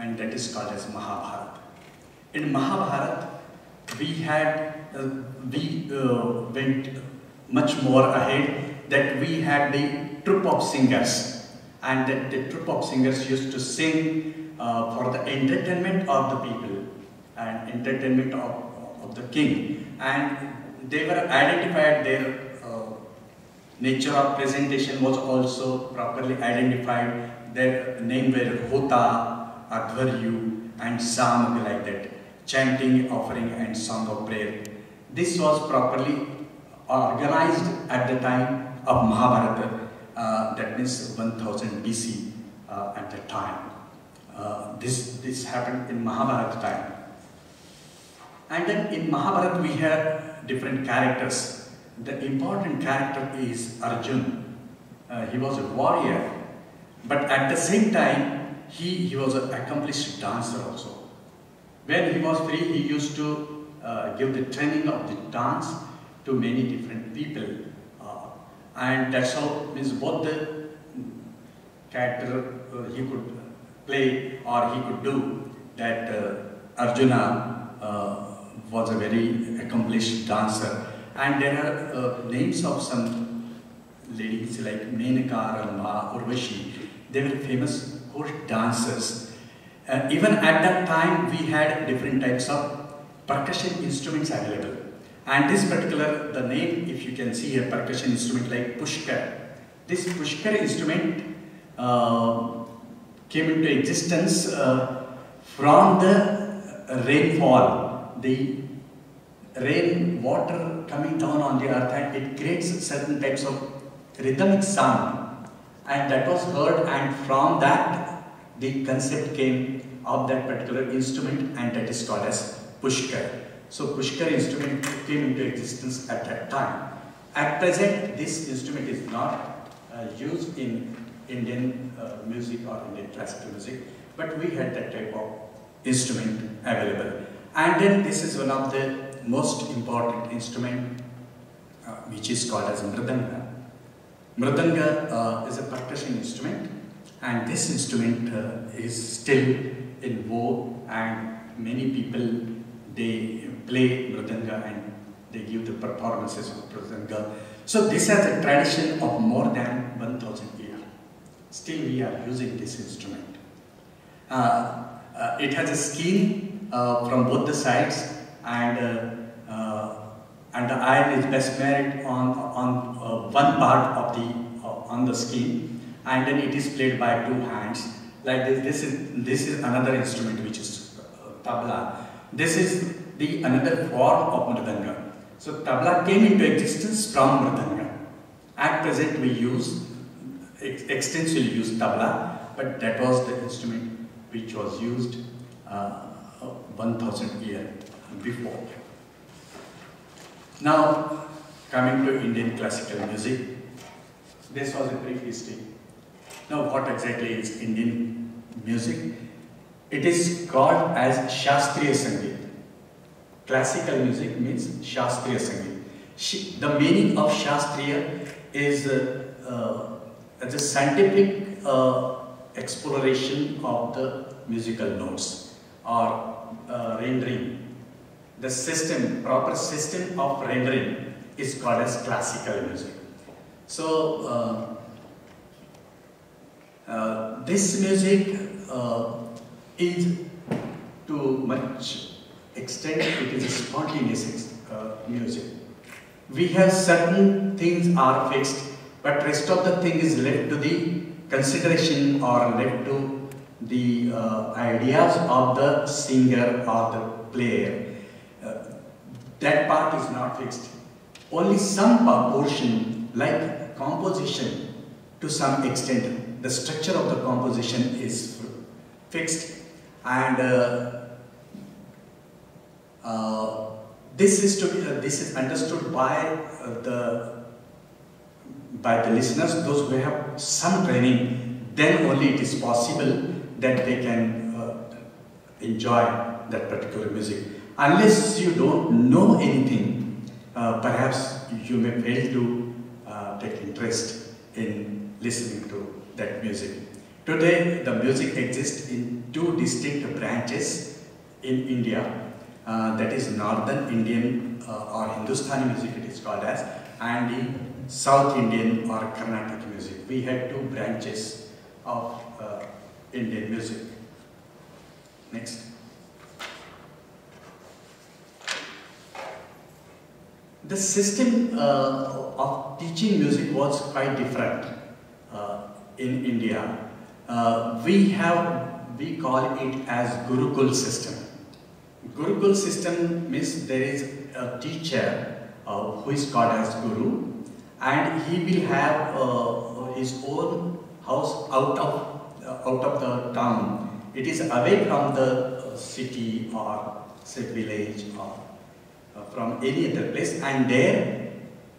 and that is called as Mahabharata. In Mahabharata, we went much more ahead, that we had the troupe of singers, and that the troupe of singers used to sing for the entertainment of the people and entertainment of the king, and they were identified, their nature of presentation was also properly identified. Their name were Hota, Advaryu and Samag, like that, chanting, offering and song of prayer. This was properly organized at the time of Mahabharata, that means 1000 BC at that time. This happened in Mahabharata time. And then in Mahabharata we have different characters. The important character is Arjuna. He was a warrior, but at the same time he was an accomplished dancer also. When he was free, he used to give the training of the dance to many different people, and that's how, means both the character he could play or he could do. That Arjuna was a very accomplished dancer, and there are names of some ladies like Menaka, Rama, Urvashi. They were famous court dancers. Even at that time, we had different types of percussion instruments available. And this particular, the name, if you can see here, percussion instrument like Pushkar. This Pushkar instrument came into existence from the rainfall. The rain water coming down on the earth, and it creates certain types of rhythmic sound. And that was heard, and from that, the concept came of that particular instrument, and that is called as Pushkar. So Pushkar instrument came into existence at that time. At present, this instrument is not used in Indian music or Indian classical music, but we had that type of instrument available. And then this is one of the most important instrument, which is called as Mridanga. Mridanga is a percussion instrument, and this instrument is still in vogue, and many people, they play Mridanga and they give the performances of Mridanga. So this has a tradition of more than 1000 years. Still we are using this instrument. It has a skin from both the sides, and the iron is mesmerized on one part of the on the skin, and then it is played by two hands like this. This is another instrument, which is tabla. This is the another form of Mridanga. So tabla came into existence from Mridanga. At present we use extensively use tabla, but that was the instrument which was used 1000 years before. Now, coming to Indian classical music, this was a brief history. Now, what exactly is Indian music? It is called as Shastriya Sangeet. Classical music means Shastriya Sangeet. The meaning of Shastriya is the scientific exploration of the musical notes, or rendering. The system, proper system of rendering is called as classical music. So, this music is to much extent, it is a spontaneous music. We have certain things are fixed, but rest of the thing is left to the consideration or left to the ideas of the singer or the player. That part is not fixed. Only some portion, like composition, to some extent, the structure of the composition is fixed, and this is understood by the listeners, those who have some training. Then only it is possible that they can enjoy that particular music. Unless you don't know anything, perhaps you may fail to take interest in listening to that music. Today, the music exists in two distinct branches in India. That is Northern Indian or Hindustani music it is called as, and the South Indian or Carnatic music. We had two branches of Indian music. Next. The system of teaching music was quite different in India. We call it as Gurukul system. Gurukul system means there is a teacher who is called as Guru, and he will have his own house out of the town. It is away from the city or say village or from any other place, and there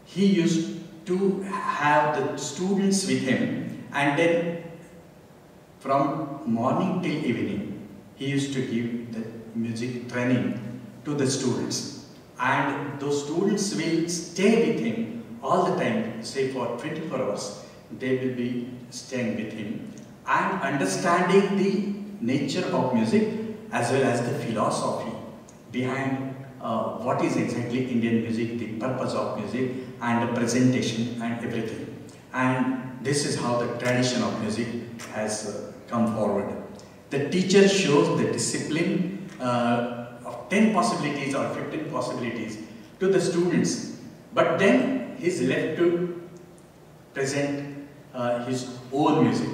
he used to have the students with him, and then from morning till evening he used to give the music training to the students, and those students will stay with him all the time, say for 24 hours they will be staying with him and understanding the nature of music as well as the philosophy behind what is exactly Indian music, the purpose of music and the presentation and everything. And this is how the tradition of music has come forward. The teacher shows the discipline of 10 possibilities or 15 possibilities to the students, but then he is left to present his own music.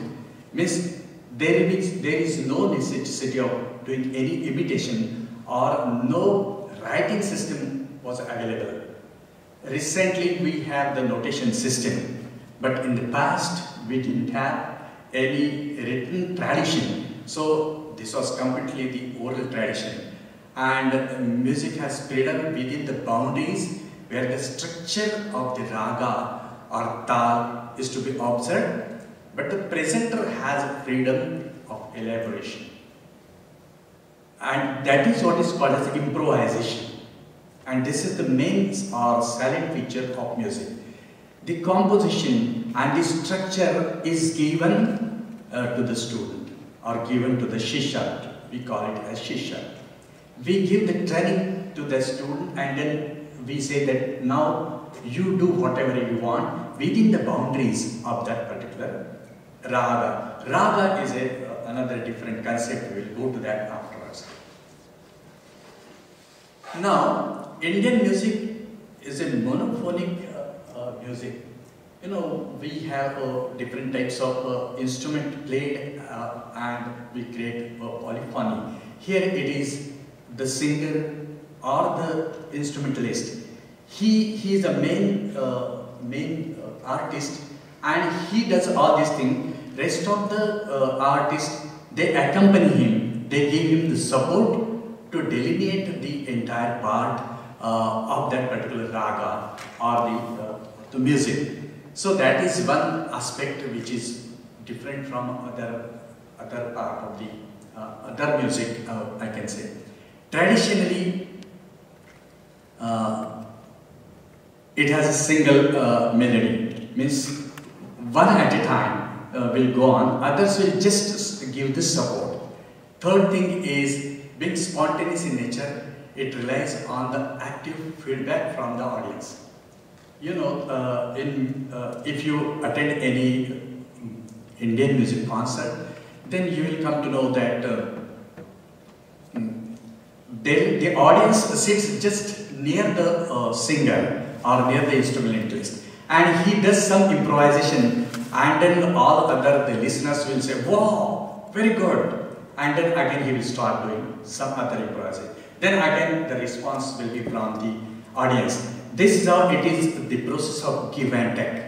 Means there is no necessity of doing any imitation or no writing system was available. Recently we have the notation system, but in the past we didn't have any written tradition. So this was completely the oral tradition, and music has spread up within the boundaries where the structure of the raga or tal is to be observed, but the presenter has freedom of elaboration. And that is what is called as improvisation. And this is the main or salient feature of music. The composition and the structure is given to the student or given to the shishya. We call it as shishya. We give the training to the student, and then we say that now you do whatever you want within the boundaries of that particular raga. Raga is another different concept. We will go to that afterwards. Now, Indian music is a monophonic music. You know, we have different types of instrument played and we create polyphony. Here it is the singer or the instrumentalist. He is the main artist, and he does all these things. Rest of the artists, they accompany him. They give him the support to delineate the entire part of that particular raga or the music. So that is one aspect which is different from other part of the other music, I can say. Traditionally, it has a single melody, means one at a time will go on, others will just give this support. Third thing is being spontaneous in nature. It relies on the active feedback from the audience. You know, if you attend any Indian music concert, then you will come to know that the audience sits just near the singer or near the instrumentalist, and he does some improvisation, and then all the listeners will say, "Wow, very good," and then again he will start doing some other improvisation. Then again the response will be from the audience. This is how it is, the process of give and take.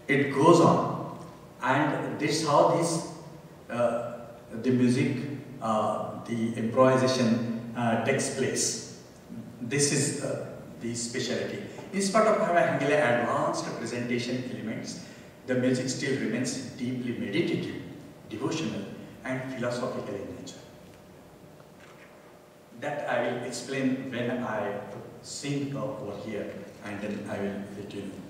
It goes on, and this is how the music, the improvisation takes place. This is the speciality. In spite of having advanced presentation elements, the music still remains deeply meditative, devotional, and philosophical in nature. That I will explain when I sing over here, and then I will let you know.